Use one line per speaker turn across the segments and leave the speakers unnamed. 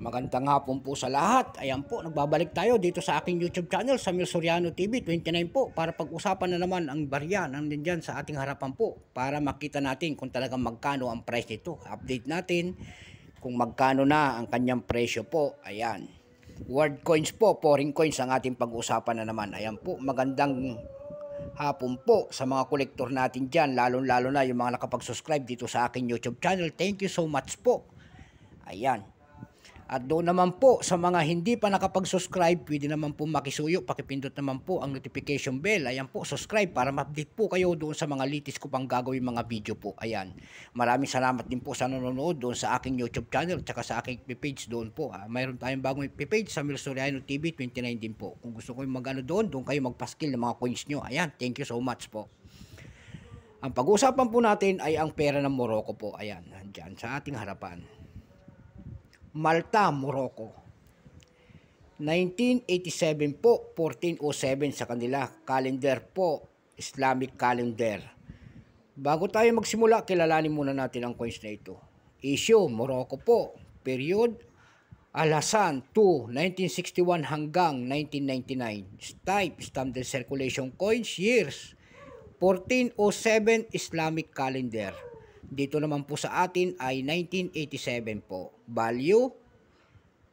Magandang hapon po sa lahat. Ayan po, nagbabalik tayo dito sa aking YouTube channel, Samuel Soriano TV 29 po, para pag-usapan na naman ang barya ng nandyan sa ating harapan po, para makita natin kung talagang magkano ang price nito. Update natin kung magkano na ang kanyang presyo po. Ayan. World coins po, foreign coins ang ating pag-usapan na naman. Ayan po, magandang hapon po sa mga kolektor natin dyan, lalo na yung mga nakapag-subscribe dito sa aking YouTube channel. Thank you so much po. Ayan. At doon naman po sa mga hindi pa nakapag-subscribe, pwede naman po makisuyo, pakipindot naman po ang notification bell. Ayan po, subscribe para ma-update po kayo doon sa mga latest ko pang gagawin mga video po. Ayan. Maraming salamat din po sa nanonood doon sa aking YouTube channel at sa aking page doon po. Mayroon tayong bagong page, Samuel Soriano TV 29 din po. Kung gusto ko yung magano doon kayo magpaskil ng mga coins nyo. Ayan, thank you so much po. Ang pag-uusapan po natin ay ang pera ng Morocco po. Ayan, nandyan sa ating harapan. Malta, Morocco. 1987 po, 1407 sa kanila. Calendar po, Islamic calendar. Bago tayo magsimula, kilalanin muna natin ang coins na ito. Issue, Morocco po. Period, Al-Hassan 2, 1961 hanggang 1999. Type, Standard Circulation Coins, Years, 1407 Islamic calendar. Dito naman po sa atin ay 1987 po. Value,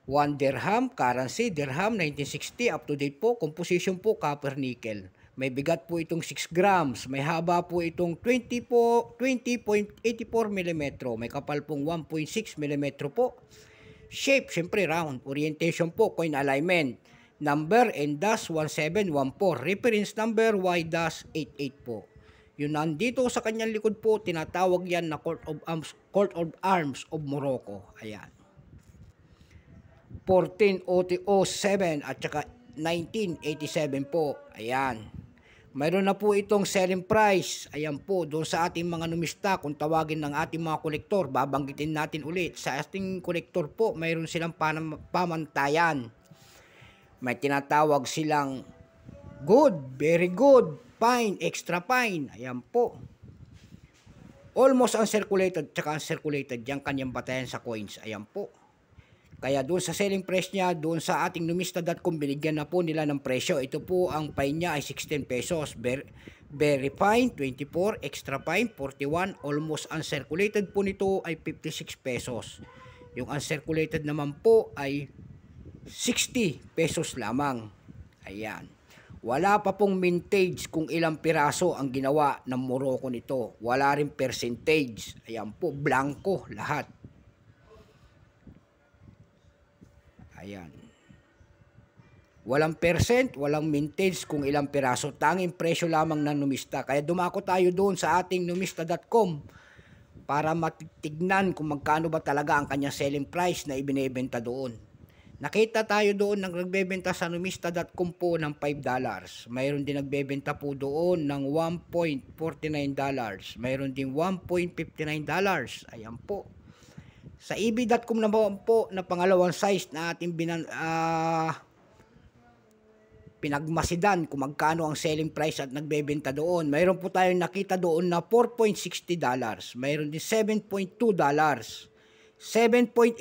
1 dirham. Currency, dirham, 1960. Up to date po. Composition po, copper nickel. May bigat po itong 6 grams. May haba po itong 20.84 mm. May kapal pong 1.6 mm po. Shape, syempre round. Orientation po, coin alignment. Number, N-1714. Reference number, Y-88 po. Yun nandito sa kanyang likod po, tinatawag yan na Court of Arms of Morocco. Ayan. 1407 at saka 1987 po. Ayan. Mayroon na po itong selling price. Ayan po, doon sa ating mga numista, kung tawagin ng ating mga kolektor, babanggitin natin ulit. Sa ating kolektor po, mayroon silang pamantayan. May tinatawag silang good, very good, fine, extra fine. Ayan po. Almost uncirculated, tsaka uncirculated yung kanyang batayan sa coins. Ayan po. Kaya doon sa selling price niya, doon sa ating numista.com, binigyan na po nila ng presyo. Ito po, ang fine niya ay 16 pesos. Very fine, 24. Extra fine, 41. Almost uncirculated po nito ay 56 pesos. Yung uncirculated naman po ay 60 pesos lamang. Ayan. Wala pa pong mintage kung ilang piraso ang ginawa ng Morocco nito. Wala rin percentage. Ayan po, blanco lahat. Ayan. Walang percent, walang mintage kung ilang piraso. Tanging presyo lamang ng numista. Kaya dumako tayo doon sa ating numista.com para matignan kung magkano ba talaga ang kanyang selling price na ibinebenta doon. Nakita tayo doon ng nagbebenta sa numista.com po ng $5. Mayroon din nagbebenta po doon ng $1.49. Mayroon din $1.59. Ayan po. Sa eb.com naman po na pangalawang size na ating pinagmasidan kung magkano ang selling price at nagbebenta doon. Mayroon po tayong nakita doon na $4.60. Mayroon din $7.2. $7.11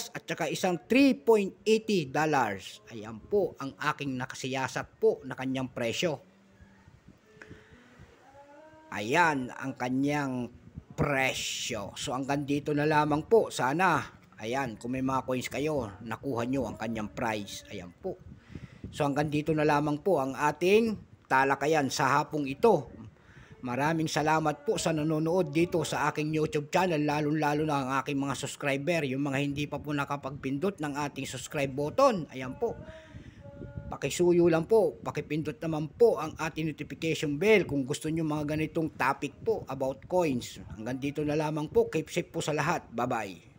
at saka isang $3.80. Ayan po ang aking nakasiyasat po na kanyang presyo. Ayan ang kanyang presyo. So hanggang dito na lamang po. Sana, ayan, kung may mga coins kayo, nakuha nyo ang kanyang price. Ayan po. So hanggang dito na lamang po ang ating talakayan sa hapong ito. Maraming salamat po sa nanonood dito sa aking YouTube channel, lalo na ang aking mga subscriber, yung mga hindi pa po nakapagpindot ng ating subscribe button. Ayan po. Pakisuyo lang po, pakipindot naman po ang ating notification bell kung gusto nyo mga ganitong topic po about coins. Hanggang dito na lamang po. Keep safe po sa lahat. Bye-bye.